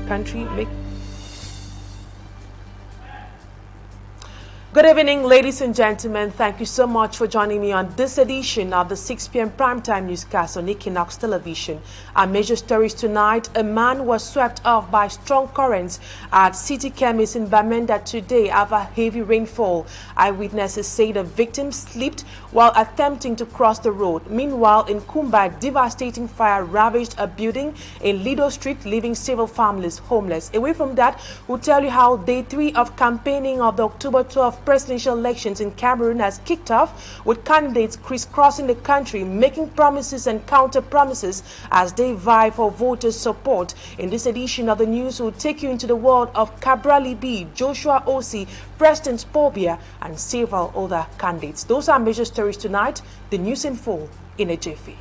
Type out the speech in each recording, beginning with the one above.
country. Good evening, ladies and gentlemen. Thank you so much for joining me on this edition of the 6 p.m. primetime newscast on Equinoxe television. Our major stories tonight: a man was swept off by strong currents at City Chemist in Bamenda today after heavy rainfall. Eyewitnesses say the victim slipped while attempting to cross the road. Meanwhile, in Kumba, devastating fire ravaged a building in Lido Street, leaving several families homeless. Away from that, we'll tell you how day 3 of campaigning of the October 12th presidential elections in Cameroon has kicked off, with candidates crisscrossing the country, making promises and counter-promises as they vie for voters' support. In this edition of the news, we'll take you into the world of Cabrali B, Joshua Osi, Preston Spobia, and several other candidates. Those are major stories tonight. The news in full in a jiffy.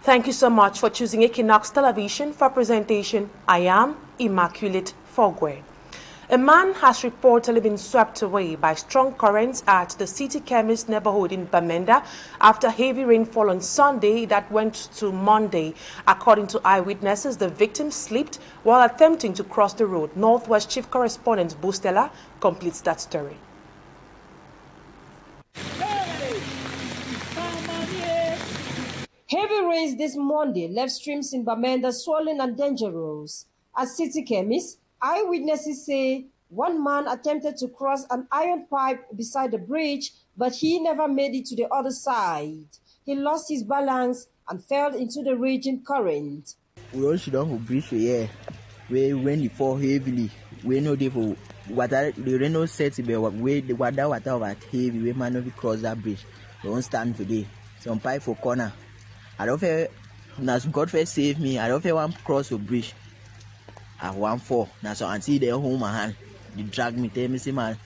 Thank you so much for choosing Equinoxe Television for presentation. I am Immaculate Fogwe. A man has reportedly been swept away by strong currents at the City Chemist neighborhood in Bamenda after heavy rainfall on Sunday that went to Monday. According to eyewitnesses, the victim slipped while attempting to cross the road. Northwest Chief Correspondent Bustela completes that story. Heavy rains this Monday left streams in Bamenda swollen and dangerous. At City Chemist, eyewitnesses say one man attempted to cross an iron pipe beside the bridge, but he never made it to the other side. He lost his balance and fell into the raging current. We also don't have bridge here. We when it fall heavily, we know they for water. The rain no set where the water was heavy. We might not cross that bridge. We won't stand today. Some pipe for corner. I don't feel, now God first save me. I don't feel one cross the bridge. I want four. Now so until they hold my hand, they drag me. Tell me, say man,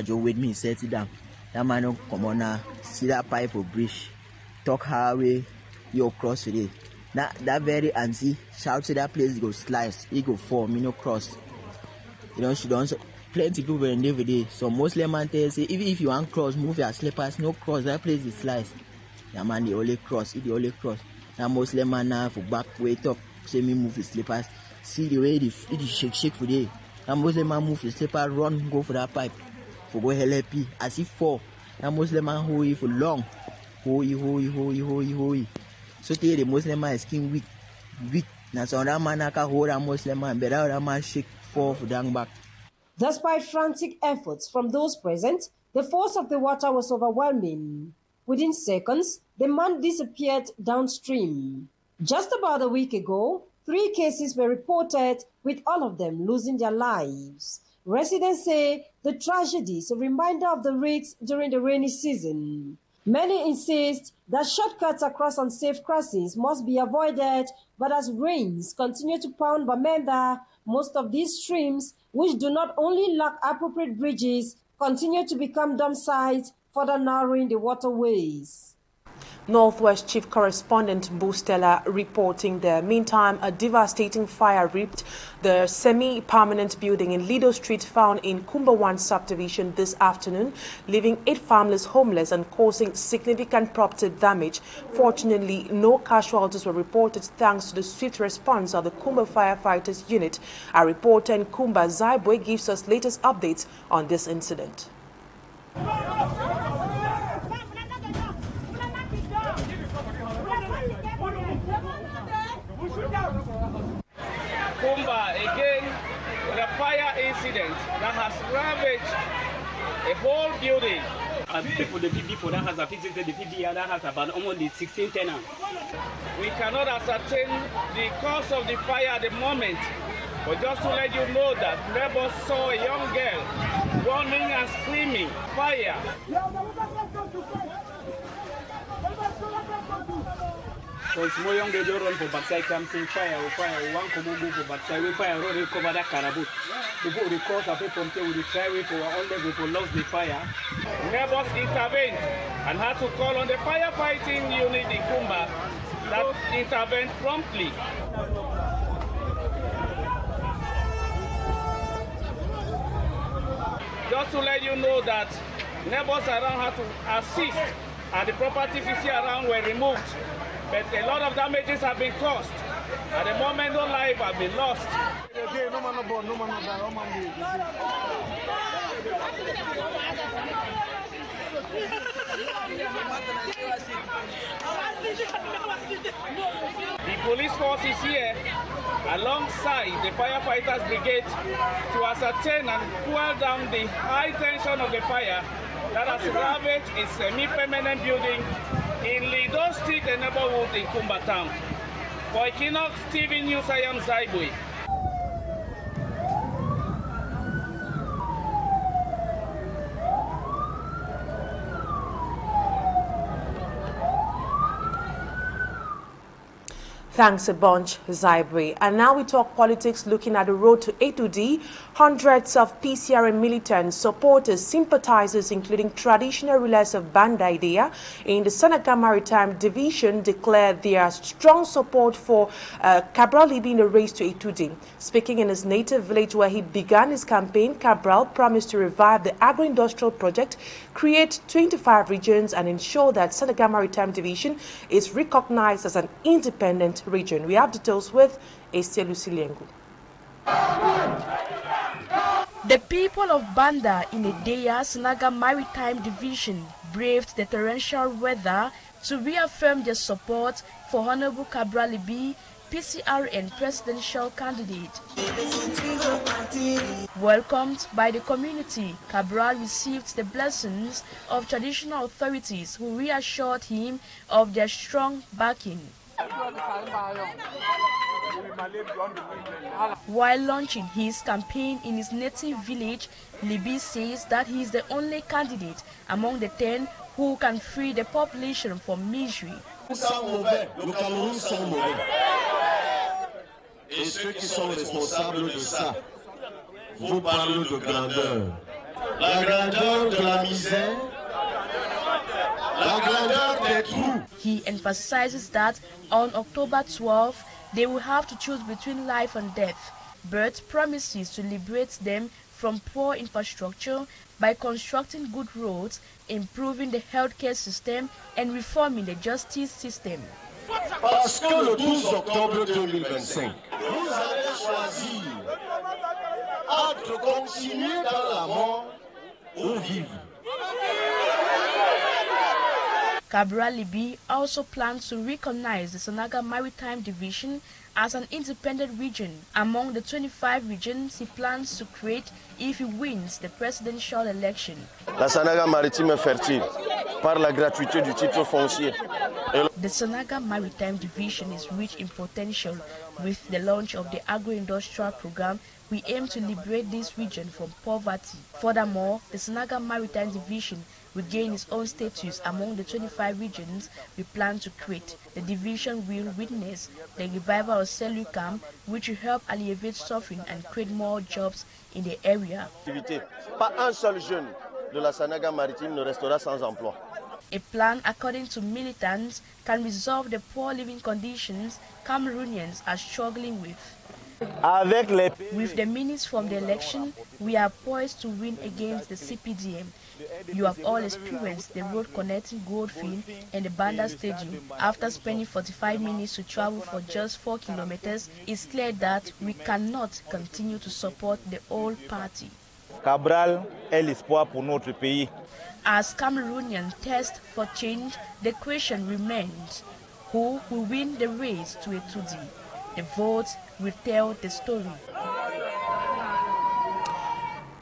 Joe with me, set it down. That man don't come on now. See that pipe or bridge. Talk highway, you cross today. That very auntie shout to that place, go slice, he go fall, me no cross. You know she don't. Plenty people in every day. So Muslim man tell say even if you want cross, move your slippers, no cross. That place is slice. Yeah man, the only cross, the only cross. Now Muslim man now for back wait up, say me move his slippers. See the way it shake for day. Now Muslim man move his slippers, run, go for that pipe. For go help as if fall. Now Muslim man hold for long. Hold. So tell the Muslim man skin weak. Now so that man can hold that Muslim man, but that man shake fall for down back. Despite frantic efforts from those present, the force of the water was overwhelming. Within seconds, the man disappeared downstream. Just about a week ago, 3 cases were reported, with all of them losing their lives. Residents say the tragedy is a reminder of the risks during the rainy season. Many insist that shortcuts across unsafe crossings must be avoided, but as rains continue to pound Bamenda, most of these streams, which do not only lack appropriate bridges, continue to become dump sites, further narrowing the waterways. Northwest Chief Correspondent Bustela reporting there. Meantime, a devastating fire ripped the semi-permanent building in Lido Street found in Kumba 1 subdivision this afternoon, leaving 8 families homeless and causing significant property damage. Fortunately, no casualties were reported thanks to the swift response of the Kumba firefighters unit. Our reporter in Kumba, Zaibwe, gives us latest updates on this incident. Kumba again with a fire incident that has ravaged a whole building. And people, the people that has a visited the PDR that has about almost 16 tenants. We cannot ascertain the cause of the fire at the moment, but just to let you know that neighbors saw a young girl running and screaming, fire. So small young girl run for backside, come to fire, one come go for backside, we fire, run cover that caraboo. The boat the cause of people with the try for all level for lost the fire. Neighbors intervened and had to call on the firefighting unit in Kumba that intervened promptly. just to let you know that neighbors around had to assist, and the properties you see around were removed. But a lot of damages have been caused. At the moment, no life have been lost. The police force is here alongside the firefighters brigade to ascertain and cool down the high tension of the fire that has ravaged a semi-permanent building in Lido Street, a neighborhood in Kumba town. For Equinoxe TV News, I am Jouées. Thanks a bunch, Jouées. And now we talk politics, looking at the road to A2D. Hundreds of PCRN militants, supporters, sympathizers, including traditional rulers of Bamenda in the Senegal Maritime Division, declared their strong support for Cabral leading the race to A2D. Speaking in his native village where he began his campaign, Cabral promised to revive the agro-industrial project, create 25 regions, and ensure that Senegal Maritime Division is recognized as an independent region. We have details with Estia Luciliengu. The people of Banda in the Deya Senegal Maritime Division braved the torrential weather to reaffirm their support for Honorable Cabral Libi, PCRN presidential candidate. Welcomed by the community, Cabral received the blessings of traditional authorities who reassured him of their strong backing. While launching his campaign in his native village, Libi says that he is the only candidate among the 10 who can free the population from misery. Le Cameroun sont mauvais. Et ceux qui sont responsables de ça vous parlent de grandeur. La grandeur de la misère, la grandeur des trous. He emphasizes that on October 12, they will have to choose between life and death, but promises to liberate them from poor infrastructure by constructing good roads, improving the healthcare system, and reforming the justice system. Parce que le 12 octobre 2025, vous allez choisir entre continuer dans la mort ou vivre. Cabral Libi also plans to recognize the Senegal Maritime Division as an independent region among the 25 regions he plans to create if he wins the presidential election. La Senegal Maritime est fertile par la gratuité du titre foncier. The Senegal Maritime Division is rich in potential. With the launch of the agro-industrial program, we aim to liberate this region from poverty. Furthermore, the Senegal Maritime Division will gain its own status among the 25 regions we plan to create. The division will witness the revival of Selucam, which will help alleviate suffering and create more jobs in the area. Pas un seul jeune de la Senegal Maritime ne restera sans emploi. A plan, according to militants, can resolve the poor living conditions Cameroonians are struggling with. With the minutes from the election, we are poised to win against the CPDM. You have all experienced the road connecting Goldfield and the Banda Stadium. After spending 45 minutes to travel for just 4 kilometers, it's clear that we cannot continue to support the old party. Cabral est l'espoir pour notre pays. As Cameroonians test for change, the question remains: who will win the race to A2D? The votes will tell the story.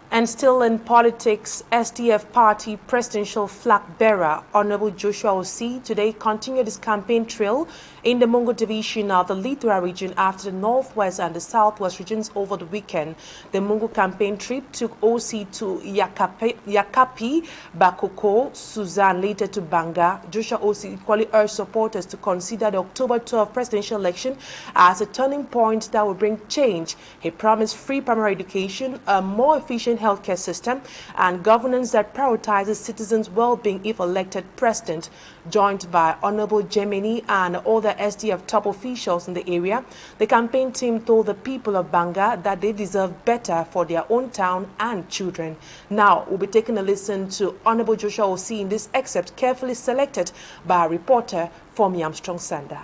And still in politics, SDF party presidential flag bearer Honorable Joshua Osi today continued his campaign trail in the Mongo division of the Littoral region after the northwest and the southwest regions over the weekend. The Mongo campaign trip took Osi to Yakapi, Bakoko, Suzanne, later to Banga. Joshua Osi equally urged supporters to consider the October 12 presidential election as a turning point that will bring change. He promised free primary education, a more efficient healthcare system, and governance that prioritizes citizens' well-being if elected president. Joined by Honorable Gemini and other SDF top officials in the area. The campaign team told the people of Banga that they deserve better for their own town and children. Now, we'll be taking a listen to Honorable Joshua Osi in this excerpt carefully selected by our reporter, Fomi Armstrong Sander.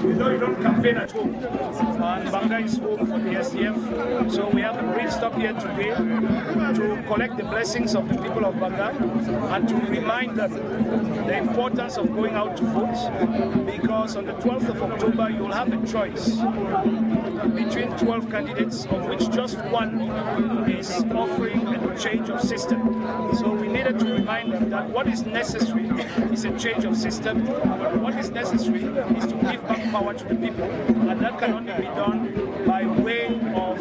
You know you don't campaign at home, and Banga is home for the SDF, so we have a great stop here today to collect the blessings of the people of Banga and to remind them the importance of going out to vote, because on the 12th of October you will have a choice between 12 candidates, of which just one is offering a change of system. So we needed to remind them that what is necessary is a change of system, but what is necessary is to give back power to the people, and that can only be done by way of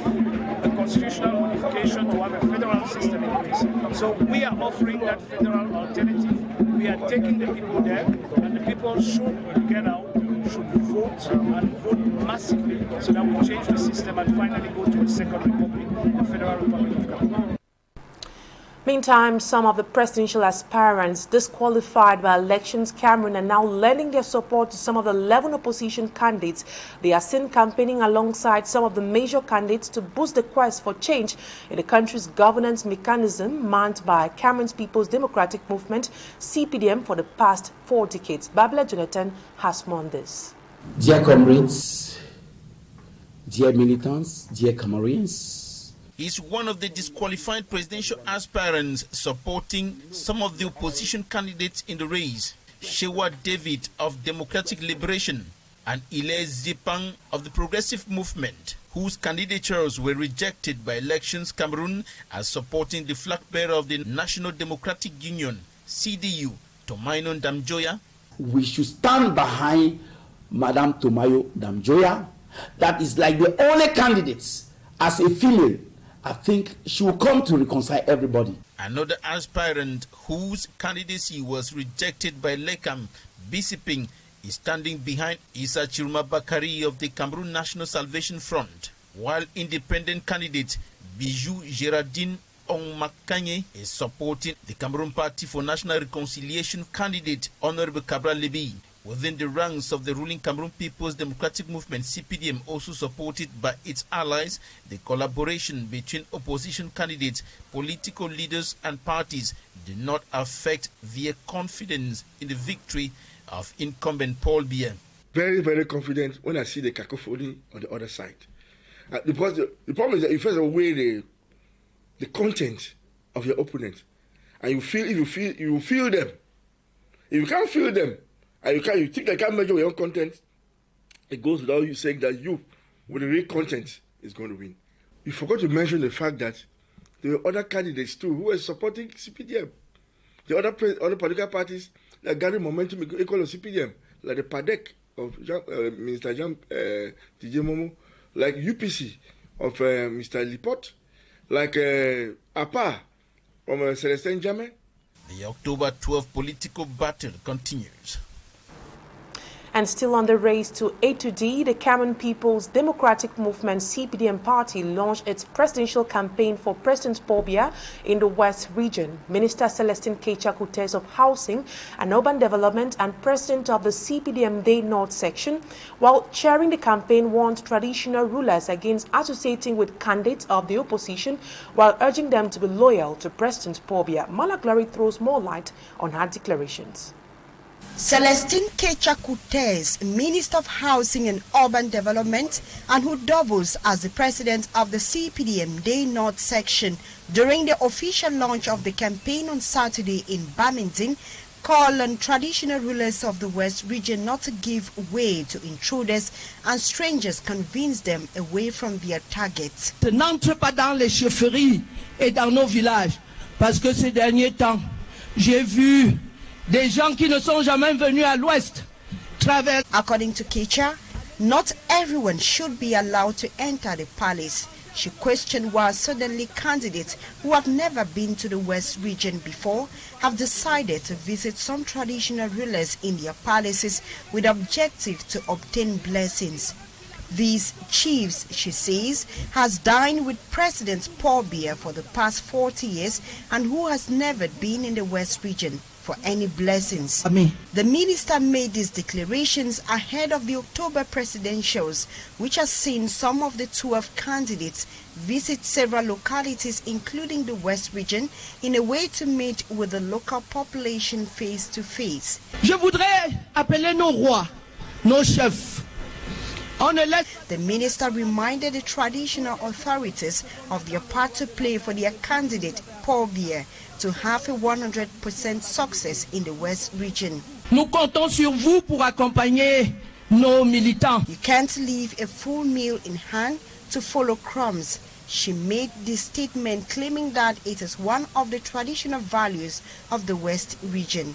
a constitutional modification to have a federal system in place. So we are offering that federal alternative. We are taking the people there, and the people should get out, should vote, and vote massively, so that we change the system and finally go to a second republic, the Federal Republic of Ghana. Meantime, some of the presidential aspirants disqualified by elections Cameroon are now lending their support to some of the 11 opposition candidates. They are seen campaigning alongside some of the major candidates to boost the quest for change in the country's governance mechanism manned by Cameroon's People's Democratic Movement, CPDM, for the past 4 decades. Babla Jonathan has more on this. Dear comrades, dear militants, dear Cameroonians, he's one of the disqualified presidential aspirants supporting some of the opposition candidates in the race. Shewa David of Democratic Liberation and Ile Zipang of the Progressive Movement, whose candidatures were rejected by Elections Cameroon as supporting the flag bearer of the National Democratic Union, CDU, Tomaino Damjoya. We should stand behind Madame Tomayo Damjoya. That is like the only candidates as a female. I think she will come to reconcile everybody. Another aspirant whose candidacy was rejected by Lekam, Bisiping, is standing behind Issa Chiruma Bakari of the Cameroon National Salvation Front, while independent candidate Bijou Gerardine Ongmakanye is supporting the Cameroon Party for National Reconciliation candidate Honorable Cabral Lebi. Within the ranks of the ruling Cameroon People's Democratic Movement, CPDM, also supported by its allies, the collaboration between opposition candidates, political leaders and parties did not affect their confidence in the victory of incumbent Paul Biya. Very, very confident when I see the cacophony on the other side. Because the problem is that you first weigh the content of your opponent, and you feel them. If you can't feel them, and you think they can't measure your own content, it goes without you saying that you, with the real content, is going to win. You forgot to mention the fact that there were other candidates too who were supporting CPDM. The other political parties that gathered momentum equal to CPDM, like the PADEC of Minister Jean DJ Momo, like UPC of Mr. Lipot, like APA from Celestin Jammeh. The October 12 political battle continues. And still on the race to A to D, the Cameroon People's Democratic Movement CPDM party launched its presidential campaign for President Paul Biya in the West region. Minister Celestine Kecha-Kutes of Housing and Urban Development and President of the CPDM Day North section, while chairing the campaign, warned traditional rulers against associating with candidates of the opposition while urging them to be loyal to President Paul Biya. Mala Glory throws more light on her declarations. Celestine Kecha-Kutes, Minister of Housing and Urban Development, and who doubles as the president of the CPDM Day North section during the official launch of the campaign on Saturday in Bamenda, called on traditional rulers of the West region not to give way to intruders and strangers, convince them away from their targets. N'entre pas dans les chefferies et dans nos villages, parce que ces derniers temps, j'ai vu des gens qui ne sont jamais venus à l'Ouest traverser. According to Kecha, not everyone should be allowed to enter the palace. She questioned why suddenly candidates who have never been to the West region before have decided to visit some traditional rulers in their palaces with the objective to obtain blessings. These chiefs, she says, has dined with President Paul Biya for the past 40 years and who has never been in the West region. for any blessings. The minister made these declarations ahead of the October presidentials, which has seen some of the 12 candidates visit several localities, including the West region, in a way to meet with the local population face to face. Je voudrais appeler nos rois, nos chefs. The minister reminded the traditional authorities of their part to play for their candidate, Paul Biya, to have a 100% success in the West region. Nous comptons sur vous pour accompagner nos militants. You can't leave a full meal in hand to follow crumbs. She made this statement claiming that it is one of the traditional values of the West region.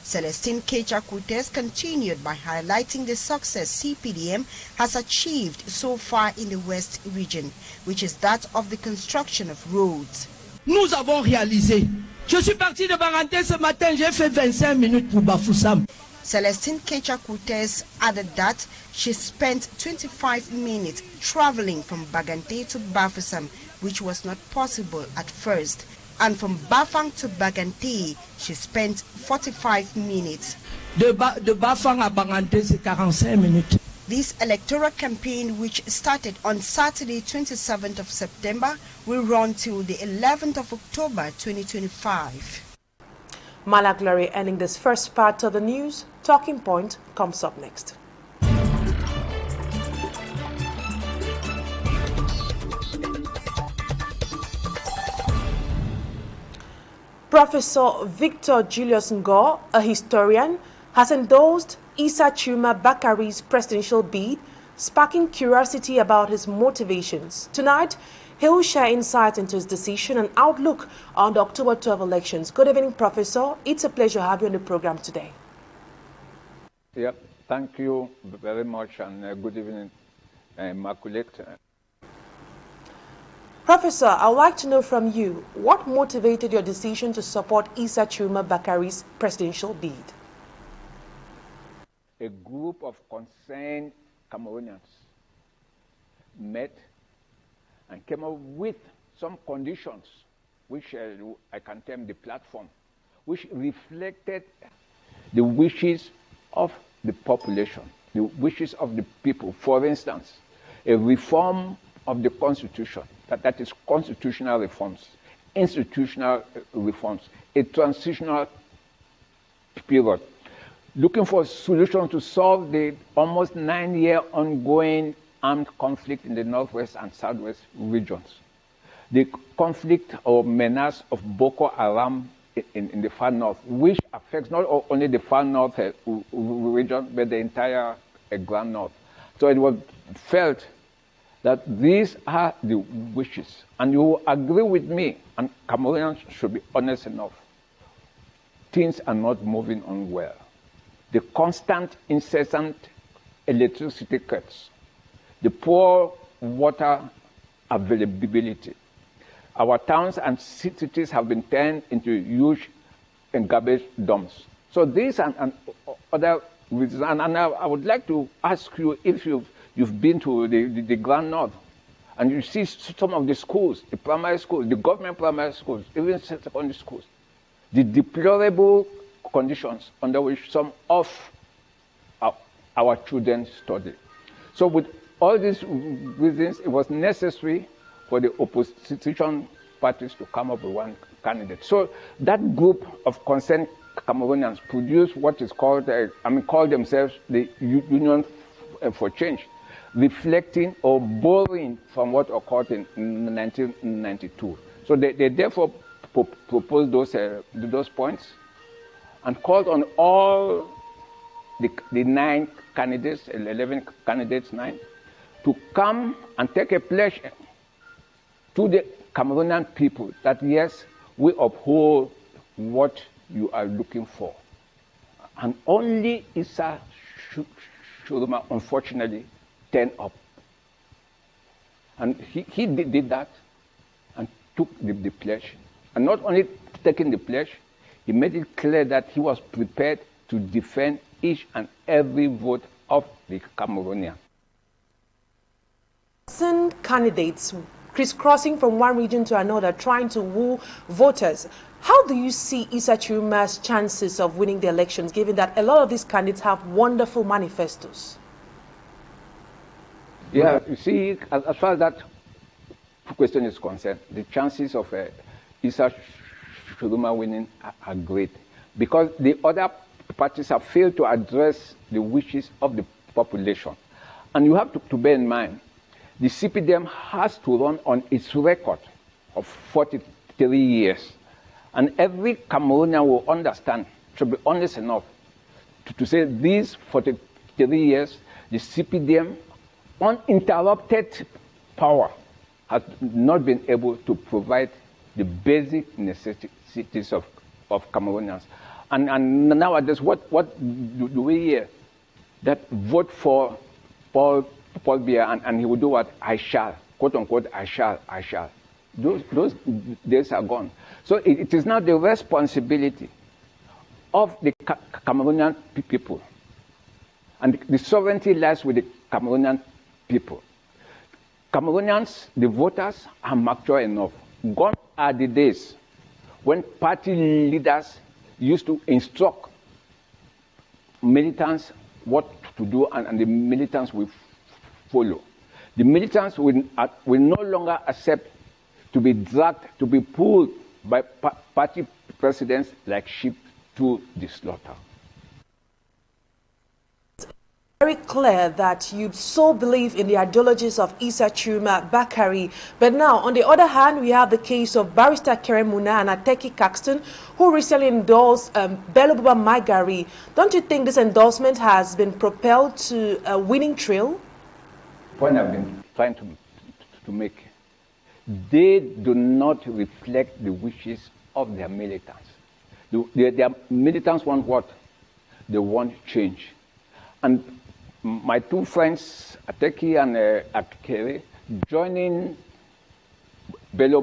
Celestine Kecha-Kutes continued by highlighting the success CPDM has achieved so far in the West region, which is that of the construction of roads. Nous avons réalisé. Je suis parti de Bamenda ce matin, j'ai fait 25 minutes pour Bafoussam. Celestine Kecha-Kutes added that she spent 25 minutes traveling from Bagante to Bafoussam, which was not possible at first. And from Bafang to Bagante, she spent 45 minutes. De Bafang à Bagante, c'est 45 minutes. This electoral campaign, which started on Saturday, 27th of September, will run till the 11th of October, 2025. Malaglary ending this first part of the news. Talking Point comes up next. Professor Victor Julius, a historian, has endorsed Issa Chuma Bakari's presidential bid, sparking curiosity about his motivations. Tonight, he will share insights into his decision and outlook on the October 12 elections. Good evening, Professor. It's a pleasure to have you on the program today. Yep, thank you very much, and good evening, Immaculate. Professor, I would like to know from you, what motivated your decision to support Issa Chuma Bakari's presidential bid? A group of concerned Cameroonians met and came up with some conditions, which I can term the platform, which reflected the wishes of the population, the wishes of the people. For instance, a reform of the Constitution, that is constitutional reforms, institutional reforms, a transitional period, looking for a solution to solve the almost 9-year ongoing armed conflict in the Northwest and Southwest regions, the conflict or menace of Boko Haram in the far north, which affects not only the far north region, but the entire Grand North. So it was felt that these are the wishes, and you will agree with me, and Cameroonians should be honest enough. Things are not moving on well. The constant, incessant electricity cuts, the poor water availability. Our towns and cities have been turned into huge garbage dumps. So these and other reasons, and I would like to ask you if you've been to the Grand North, and you see some of the schools, the primary schools, the government primary schools, even secondary schools, the deplorable conditions under which some of our children study. So with all these reasons, it was necessary for the opposition parties to come up with one candidate. So that group of concerned Cameroonians produced what is called, call themselves the Union for Change, reflecting or borrowing from what occurred in 1992. So they therefore proposed those points and called on all the 9 candidates, 11 candidates, 9, to come and take a pledge to the Cameroonian people that yes, we uphold what you are looking for. And only Issa Chuma, unfortunately, turned up. And he did that and took the pledge. And not only taking the pledge, he made it clear that he was prepared to defend each and every vote of the Cameroonian. Candidates crisscrossing from one region to another, trying to woo voters. How do you see Issa Chiruma's chances of winning the elections, given that a lot of these candidates have wonderful manifestos? Yeah, you see, as far as that question is concerned, the chances of Issa Chiruma winning are great, because the other parties have failed to address the wishes of the population. And you have to bear in mind, the CPDM has to run on its record of 43 years. And every Cameroonian will understand, should be honest enough, to say these 43 years, the CPDM, uninterrupted power, has not been able to provide the basic necessities of Cameroonians. And nowadays, what do we hear? That vote for Paul Biya, and he will do what? I shall, quote unquote, I shall. Those days are gone. So it is now the responsibility of the Cameroonian people, and the sovereignty lies with the Cameroonian people. Cameroonians, the voters, are mature enough. Gone are the days when party leaders used to instruct militants what to do, and the militants will follow. The militants will no longer accept to be dragged, to be pulled by party presidents like sheep to the slaughter. Very clear that you so believe in the ideologies of Issa Chiruma Bakari. But now, on the other hand, we have the case of Barrister Keren Muna and Ateki Caxton, who recently endorsed Bello Buba Maigari. Don't you think this endorsement has been propelled to a winning trail? The point I've been trying to make, they do not reflect the wishes of their militants. Their militants want what? They want change. And my two friends, Ateki and Akere, joining Bello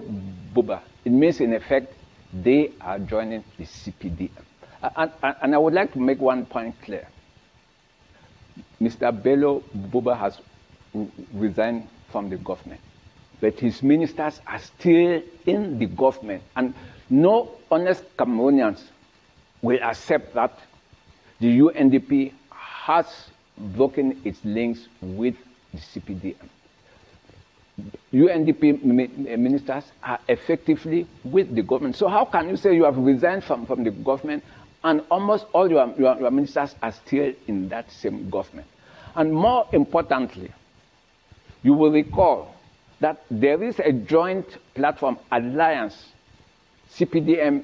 Buba, it means in effect they are joining the CPDM. And I would like to make one point clear. Mr. Bello Buba has resigned from the government, but his ministers are still in the government, and no honest Cameroonians will accept that the UNDP has broken its links with the CPDM. UNDP ministers are effectively with the government. So how can you say you have resigned from the government and almost all your ministers are still in that same government? And more importantly, you will recall that there is a joint platform alliance, CPDM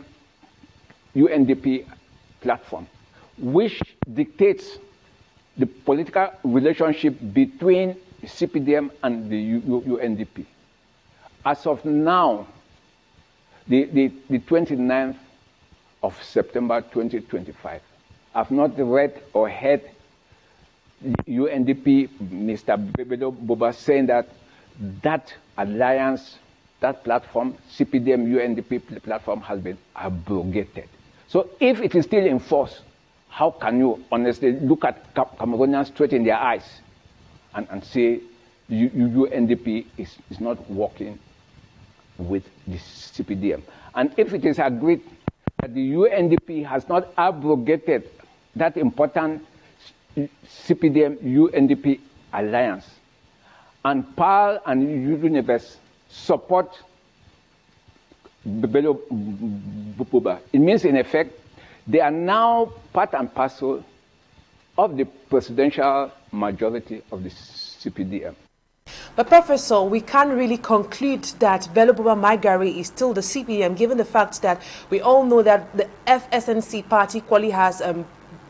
UNDP platform, which dictates the political relationship between CPDM and the UNDP. As of now, the 29th of September 2025, I've not read or heard UNDP, Mr. Bello Buba, saying that that alliance, that platform, CPDM UNDP platform, has been abrogated. So if it is still in force, how can you honestly look at Cameroonians straight in their eyes and say UNDP is not working with the CPDM? And if it is agreed that the UNDP has not abrogated that important CPDM UNDP alliance, and PAL and Universe support Bello Buba, it means in effect they are now part and parcel of the presidential majority of the CPDM. But Professor, we can't really conclude that Bello Buba Maigari is still the CPDM, given the fact that we all know that the FSNC party equally has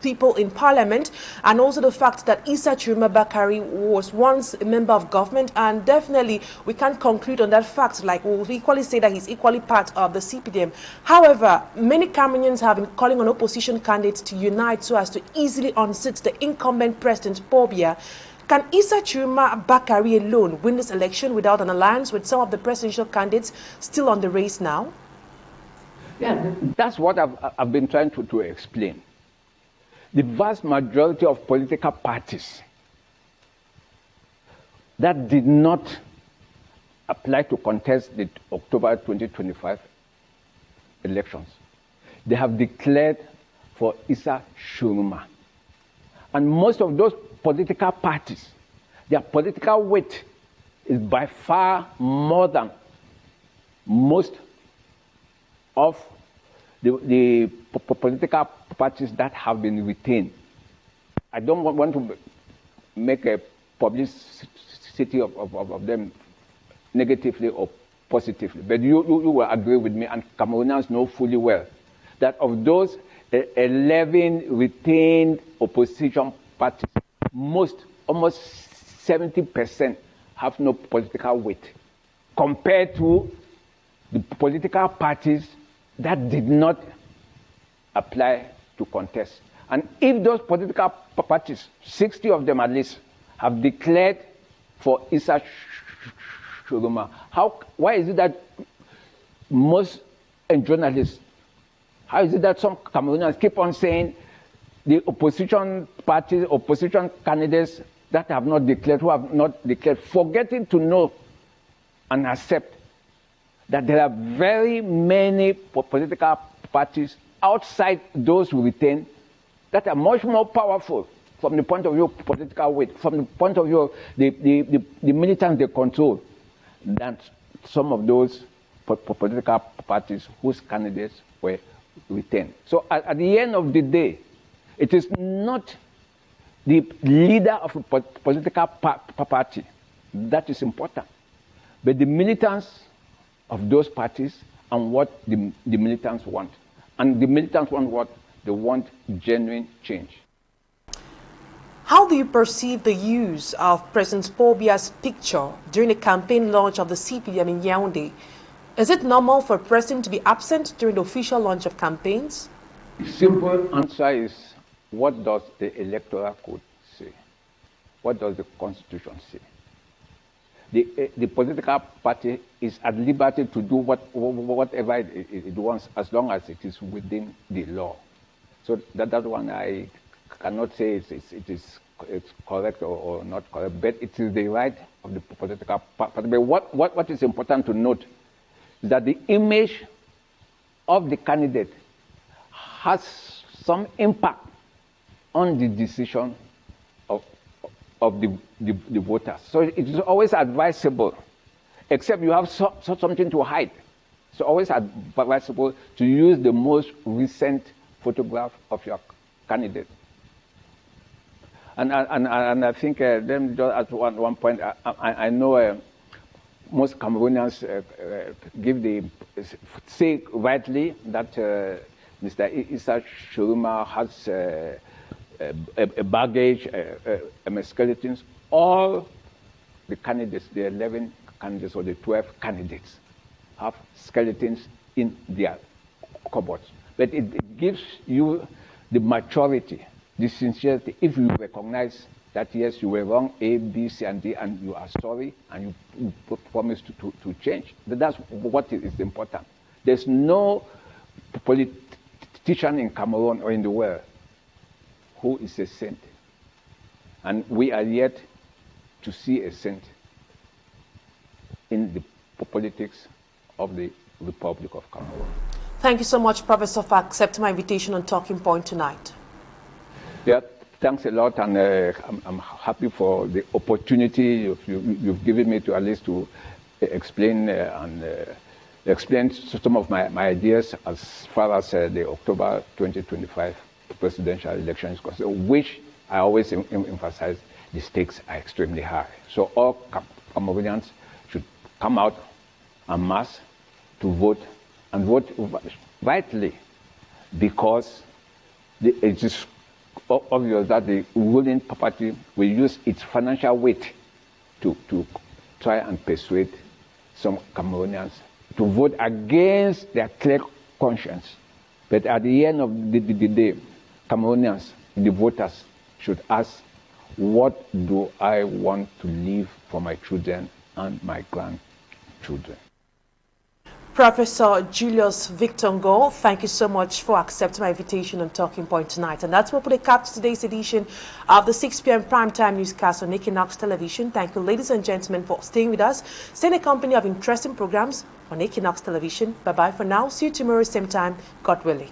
people in parliament, and also the fact that Issa Chiruma Bakari was once a member of government, and definitely we can't conclude on that fact. Like, we'll equally say that he's equally part of the CPDM. However, many Cameroonians have been calling on opposition candidates to unite so as to easily unseat the incumbent president, Paul Biya. Can Issa Chiruma Bakari alone win this election without an alliance with some of the presidential candidates still on the race now? Yeah, that's what I've been trying to explain. The vast majority of political parties that did not applied to contest the October 2025 elections, they have declared for Issa Shuruma. And most of those political parties, their political weight is by far more than most of the political parties that have been retained. I don't want to make a publicity of them negatively or positively, but you will agree with me, and Cameroonians know fully well, that of those 11 retained opposition parties, almost 70% have no political weight compared to the political parties that did not apply to contest. And if those political parties, 60 of them at least, have declared for Issa Shuruma, why is it that most journalists, how is it that some Cameroonians keep on saying the opposition parties, opposition candidates that have not declared, who have not declared, forgetting to know and accept that there are very many political parties outside those who retain that are much more powerful from the point of view of political weight, from the point of view of the militants they control, than some of those political parties whose candidates were retained. So at the end of the day, it is not the leader of a political party that is important, but the militants of those parties and what the militants want. And the militants want what? They want genuine change. How do you perceive the use of President Paul Biya's picture during the campaign launch of the CPDM in Yaoundé? Is it normal for a president to be absent during the official launch of campaigns? The simple answer is, what does the Electoral Code say? What does the Constitution say? The political party is at liberty to do whatever it wants, as long as it is within the law. So that one I cannot say it's correct or not correct, but it is the right of the political party. But what is important to note is that the image of the candidate has some impact on the decision of the voters. So it is always advisable, except you have something to hide. So always advisable to use the most recent photograph of your candidate. And I think then just at one point, I know most Cameroonians say rightly that Mr. Issa Shuruma has a baggage, skeletons. All the candidates, the 11 candidates or the 12 candidates, have skeletons in their cupboards. But it gives you the maturity, the sincerity, if you recognize that yes, you were wrong, A, B, C, and D, and you are sorry, and you promise to change. That's what is important. There's no politician in Cameroon or in the world who is a saint. And we are yet to see a saint in the politics of the Republic of Cameroon. Thank you so much, Professor, for accepting my invitation on Talking Point tonight. Yeah, thanks a lot, and I'm happy for the opportunity you've given me to at least to explain explain some of my ideas as far as the October 2025 presidential election is concerned, which I always emphasize the stakes are extremely high. So all Cameroonians should come out en masse to vote, and vote rightly, because it is obvious that the ruling party will use its financial weight to try and persuade some Cameroonians to vote against their clear conscience. But at the end of the day, Cameroonians, the voters, should ask, what do I want to leave for my children and my grandchildren? Professor Julius Victor, thank you so much for accepting my invitation on Talking Point tonight. And that's what put a cap to today's edition of the 6 p.m. primetime newscast on Equinoxe Television. Thank you, ladies and gentlemen, for staying with us. Stay in a company of interesting programs on Equinoxe Television. Bye-bye for now. See you tomorrow, same time, God willing.